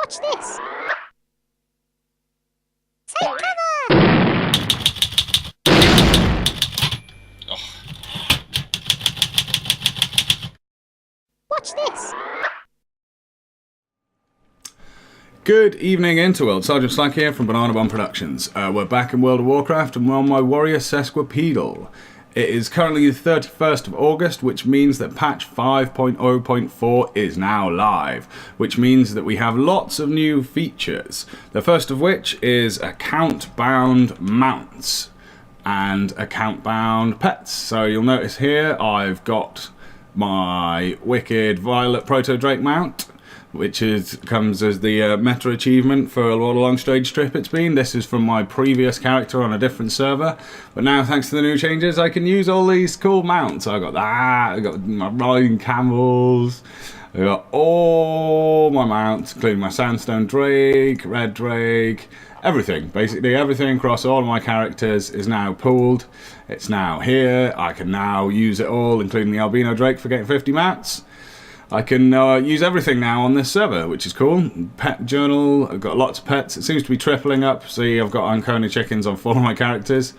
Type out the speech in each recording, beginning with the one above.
Watch this! Take cover! Oh. Watch this! Good evening, Interworld. Sergeant Slack here from Banana Bomb Productions. We're back in World of Warcraft and we're on my warrior Sesquipedal. It is currently the 31st of August, which means that patch 5.0.4 is now live, which means that we have lots of new features. The first of which is account-bound mounts and account-bound pets. So you'll notice here I've got my Wicked Violet Proto-Drake mount, which comes as the meta achievement for what a long stage trip it's been. This is from my previous character on a different server, but now thanks to the new changes I can use all these cool mounts. I got that, I got my riding camels, I got all my mounts, including my Sandstone Drake, Red Drake, everything. Basically everything across all of my characters is now pooled. It's now here. I can now use it all, including the Albino Drake for getting 50 mounts. I can use everything now on this server, which is cool. Pet journal, I've got lots of pets. It seems to be tripling up. See, I've got Ancona chickens on 4 of my characters.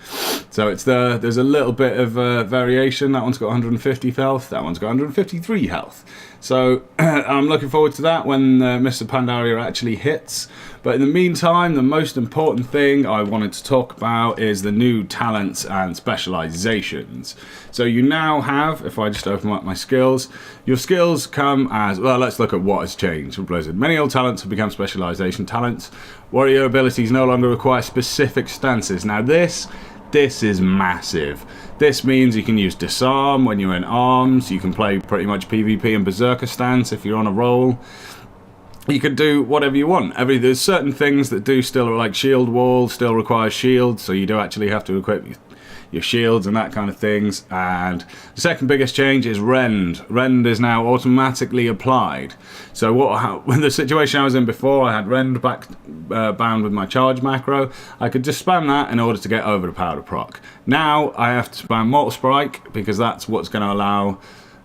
So it's there's a little bit of variation. That one's got 150 health, that one's got 153 health. So I'm looking forward to that when Mists of Pandaria actually hits. But in the meantime, the most important thing I wanted to talk about is the new talents and specializations. So you now have, if I just open up my skills, your skills come as, well, let's look at what has changed for Blizzard. Many old talents have become specialization talents. Warrior abilities no longer require specific stances. Now this is massive. This means you can use disarm when you're in arms. You can play pretty much PvP and berserker stance if you're on a roll. You can do whatever you want. There's certain things that do still, like shield wall still requires shields, so you do actually have to equip your shields and that kind of things. And the second biggest change is Rend. Rend is now automatically applied. So when the situation I was in before, I had Rend bound with my charge macro. I could just spam that in order to get overpowered proc. Now I have to spam Mortal Strike because that's what's going to allow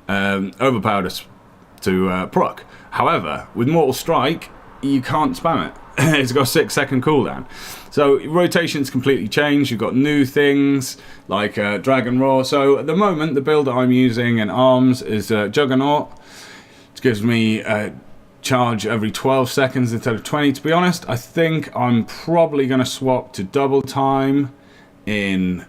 overpowered to proc. However, with Mortal Strike, you can't spam it. It's got a 6-second cooldown. So rotation's completely changed. You've got new things like Dragon Roar. So at the moment, the build that I'm using in arms is Juggernaut. It gives me a charge every 12 seconds instead of 20. To be honest, I think I'm probably going to swap to double time in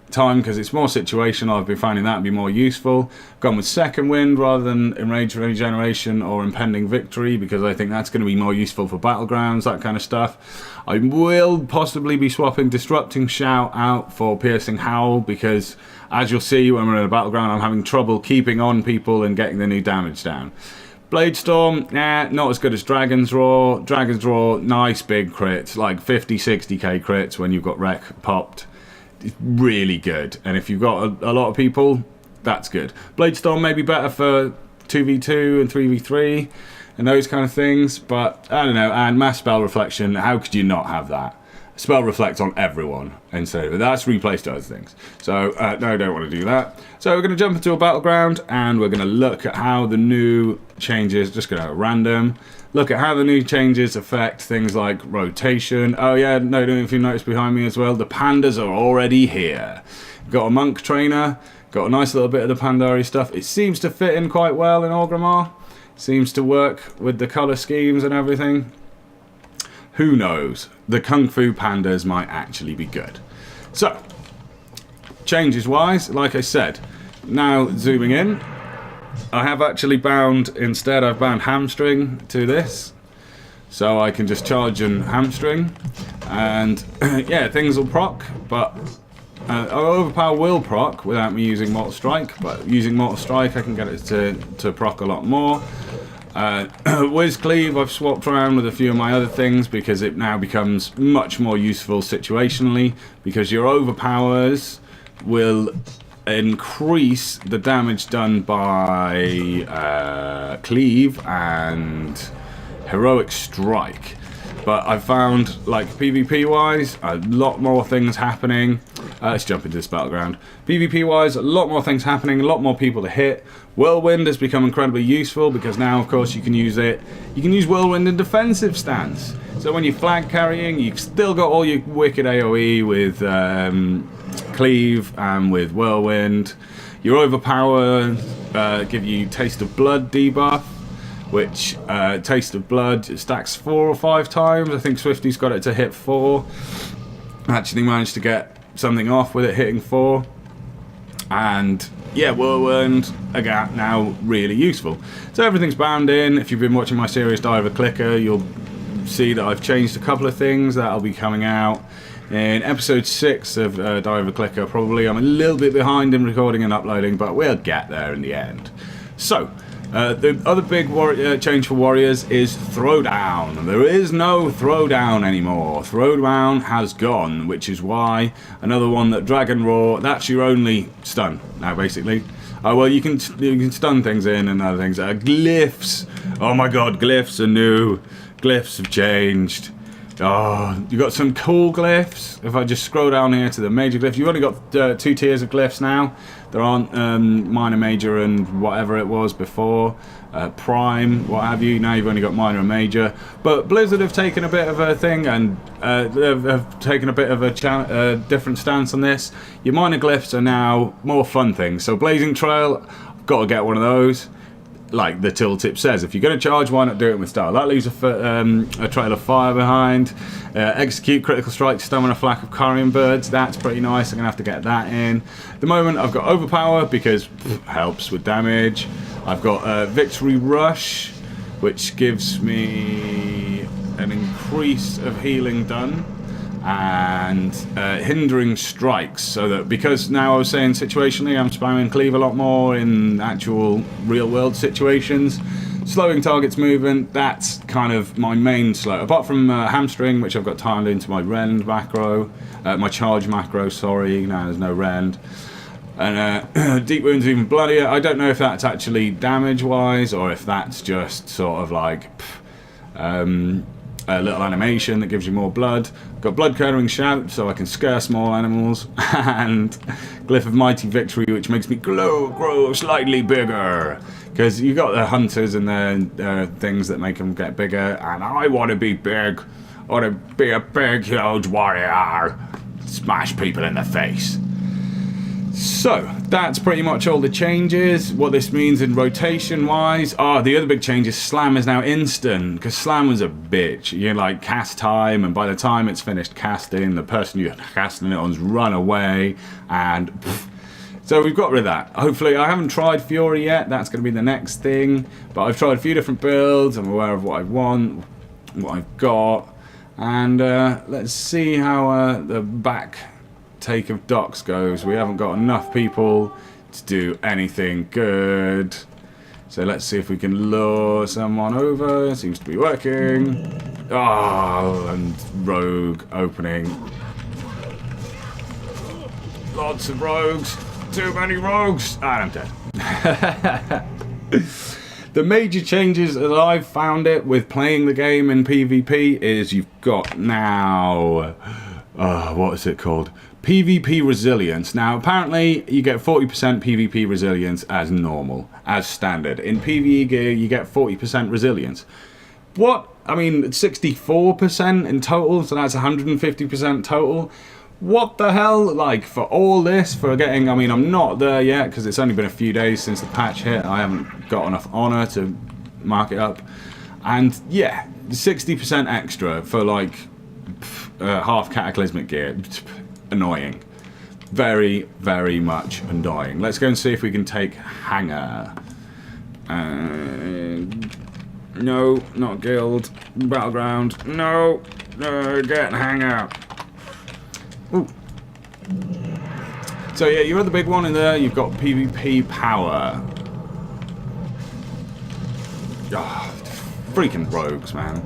time because it's more situational. I've been finding that to be more useful. Gone with Second Wind rather than Enraged Regeneration or Impending Victory because I think that's going to be more useful for battlegrounds, that kind of stuff. I will possibly be swapping Disrupting Shout out for Piercing Howl because, as you'll see when we're in a battleground, I'm having trouble keeping on people and getting the new damage down. Blade Storm, not as good as Dragon's Roar. Dragon's Roar, nice big crits, like 50-60k crits when you've got Wreck popped. It's really good, and if you've got a lot of people, that's good. Blade Storm may be better for 2v2 and 3v3 and those kind of things, but I don't know. And Mass Spell Reflection, how could you not have that? Spell Reflect on everyone instead of that's replaced other things. So no, I don't want to do that. So we're going to jump into a battleground and we're going to look at how the new changes, just going to random, look at how the new changes affect things like rotation. Oh yeah, no, don't know if you noticed behind me as well, the pandas are already here. Got a monk trainer, got a nice little bit of the Pandaria stuff. It seems to fit in quite well in Orgrimmar. Seems to work with the colour schemes and everything. Who knows? The Kung Fu Pandas might actually be good. So, changes wise, like I said, now zooming in, I have actually bound, instead I've bound Hamstring to this. So I can just charge and Hamstring. And yeah, things will proc, but Overpower will proc without me using Mortal Strike. But using Mortal Strike I can get it to proc a lot more. Whiz Cleave I've swapped around with a few of my other things because it now becomes much more useful situationally, because your overpowers will increase the damage done by Cleave and Heroic Strike. But I found, like, PvP wise, a lot more things happening. Let's jump into this battleground. PvP wise, a lot more things happening, a lot more people to hit. Whirlwind has become incredibly useful because now, of course, you can use it. You can use Whirlwind in defensive stance. So when you're flag carrying, you've still got all your wicked AoE with Cleave and with Whirlwind. Your overpower give you Taste of Blood debuff, which Taste of Blood stacks 4 or 5 times. I think Swifty's got it to hit 4. Actually managed to get something off with it hitting 4. And yeah, Whirlwind again now really useful. So everything's bound in. If you've been watching my series Diver Clicker, you'll see that I've changed a couple of things that'll be coming out in episode 6 of Diver Clicker. Probably I'm a little bit behind in recording and uploading, but we'll get there in the end. So the other big change for warriors is throwdown. There is no throwdown anymore. Throwdown has gone, which is why another one that Dragon Roar, that's your only stun now basically. Well, you can stun things in and other things. Glyphs. Oh my god, glyphs are new. Glyphs have changed. Oh, you got some cool glyphs. If I just scroll down here to the major glyphs, you've only got 2 tiers of glyphs now. There aren't minor, major, and whatever it was before. Prime, what have you. Now you've only got minor and major. But Blizzard have taken a bit of a thing and have taken a bit of a different stance on this. Your minor glyphs are now more fun things. So Blazing Trail, I've got to get one of those. Like the tooltip says, if you're going to charge, why not do it with style? That leaves a trail of fire behind. Execute critical strike, summon a flock of carrion birds. That's pretty nice. I'm going to have to get that in. At the moment, I've got overpower because helps with damage. I've got victory rush, which gives me an increase of healing done. And hindering strikes, so that because now I was saying situationally I'm spamming cleave a lot more in actual real world situations, slowing targets movement, that's kind of my main slow, apart from hamstring, which I've got timed into my rend macro, my charge macro, sorry, now there's no rend. And deep wounds even bloodier. I don't know if that's actually damage wise or if that's just sort of like a little animation that gives you more blood. Got blood curdling shout, so I can scare small animals, and glyph of mighty victory, which makes me grow slightly bigger. Because you got the hunters and the things that make them get bigger, and I want to be big. I want to be a big, huge warrior. Smash people in the face. So, that's pretty much all the changes. What this means in rotation-wise. Oh, the other big change is Slam is now instant, because Slam was a bitch. You like cast time, and by the time it's finished casting, the person you're casting it on's run away, and pff. So we've got rid of that. Hopefully, I haven't tried Fury yet. That's going to be the next thing. But I've tried a few different builds. I'm aware of what I want, what I've got, and let's see how the back take of docks goes. We haven't got enough people to do anything good, so let's see if we can lure someone over. Seems to be working. Oh, and rogue opening. Lots of rogues. Too many rogues. And I'm dead. The major changes as I've found it with playing the game in PvP is you've got now what is it called? PvP resilience. Now, apparently, you get 40% PvP resilience as normal, as standard. In PvE gear, you get 40% resilience. What? I mean, 64% in total, so that's 150% total. What the hell? Like, for all this, for getting... I mean, I'm not there yet, because it's only been a few days since the patch hit. I haven't got enough honor to mark it up. And, yeah, 60% extra for, like, half cataclysmic gear. Annoying. Very, very much annoying. Let's go and see if we can take Hanger. No, not Guild. Battleground. No. Get Hanger. Ooh. So yeah, your other big one in there, you've got PvP power. Oh, freaking rogues, man.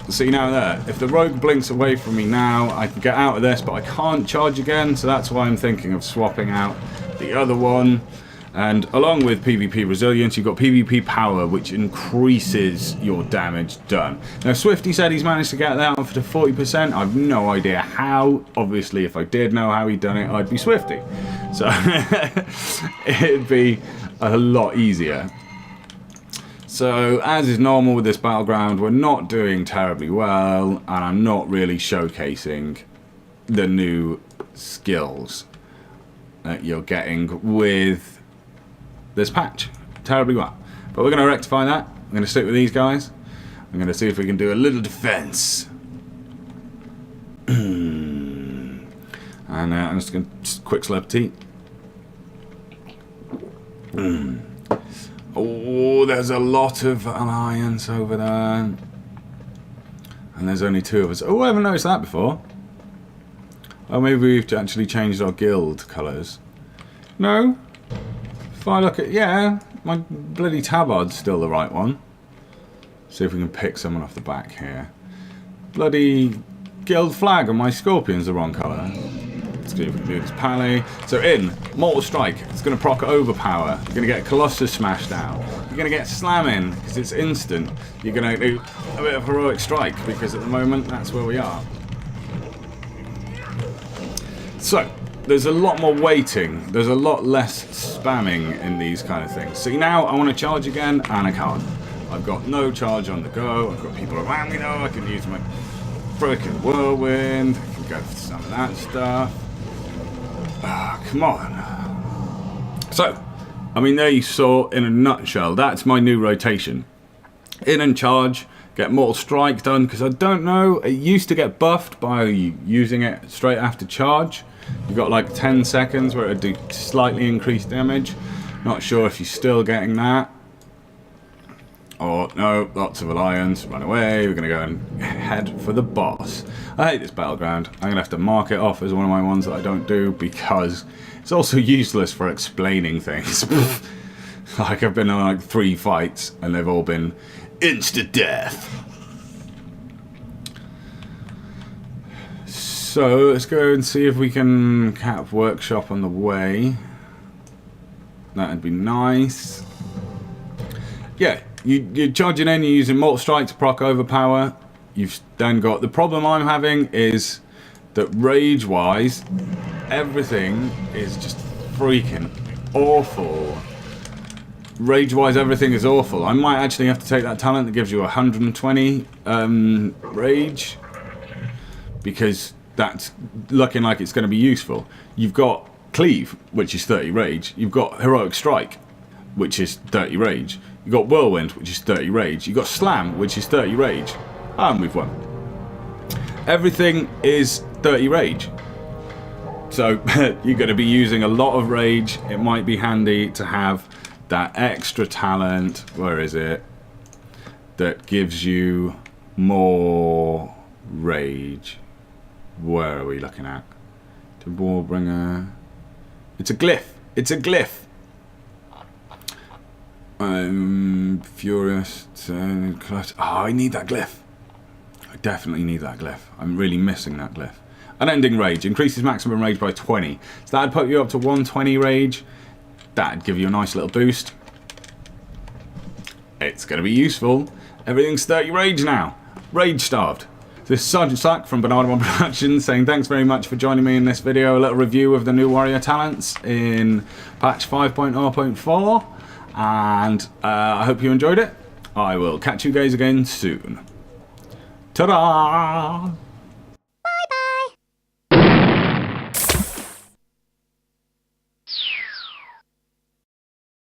See now there, if the rogue blinks away from me now, I can get out of this, but I can't charge again, so that's why I'm thinking of swapping out the other one. And along with PvP resilience, you've got PvP power, which increases your damage done. Now, Swifty said he's managed to get that up to 40%. I've no idea how. Obviously, if I did know how he'd done it, I'd be Swifty. So it'd be a lot easier. So, as is normal with this battleground, we're not doing terribly well, and I'm not really showcasing the new skills that you're getting with this patch terribly well. But we're going to rectify that. I'm going to stick with these guys. I'm going to see if we can do a little defense. And I'm just going to quick slurp tea. Oh, there's a lot of alliance over there. And there's only 2 of us. Oh, I haven't noticed that before. Oh, maybe we've actually changed our guild colours. No. If I look at... Yeah, my bloody tabard's still the right one. See if we can pick someone off the back here. Bloody guild flag on my scorpion's the wrong colour. Let's see if we can do this pally. So in Mortal Strike, it's going to proc overpower. You're going to get Colossus smashed out. You're going to get slamming because it's instant. You're going to do a bit of heroic strike because at the moment that's where we are. So there's a lot more waiting. There's a lot less spamming in these kind of things. See, now I want to charge again and I can't. I've got no charge on the go. I've got people around me now. I can use my frickin' whirlwind. I can go for some of that stuff. Ah, come on. So, I mean, there you saw in a nutshell. That's my new rotation. In and charge. Get Mortal Strike done, because I don't know. It used to get buffed by using it straight after charge. You got like 10 seconds where it would do slightly increased damage. Not sure if you're still getting that. Or, no, lots of alliance. Run away. We're going to go and head for the boss. I hate this battleground. I'm going to have to mark it off as one of my ones that I don't do because it's also useless for explaining things. Like, I've been on like 3 fights and they've all been insta-death. So, let's go and see if we can cap workshop on the way. That'd be nice. Yeah, you're charging in, you're using Mortal Strike to proc overpower. You've then got... The problem I'm having is that rage-wise, everything is just freaking awful. Rage-wise, everything is awful. I might actually have to take that talent that gives you 120 rage, because that's looking like it's going to be useful. You've got Cleave, which is 30 rage. You've got Heroic Strike, which is 30 rage. You've got Whirlwind, which is 30 rage. You've got Slam, which is 30 rage. And we've won. Everything is 30 rage. So you're going to be using a lot of rage. It might be handy to have that extra talent. Where is it? That gives you more rage. Where are we looking at? The Warbringer. It's a glyph. It's a glyph. I'm furious. Oh, I need that glyph. I definitely need that glyph. I'm really missing that glyph. Unending Rage. Increases maximum rage by 20. So that'd put you up to 120 rage. That'd give you a nice little boost. It's going to be useful. Everything's 30 rage now. Rage starved. This is Sergeant Slack from Pandaren Productions saying thanks very much for joining me in this video. A little review of the new warrior talents in patch 5.0.4. And I hope you enjoyed it. I will catch you guys again soon. Ta-da!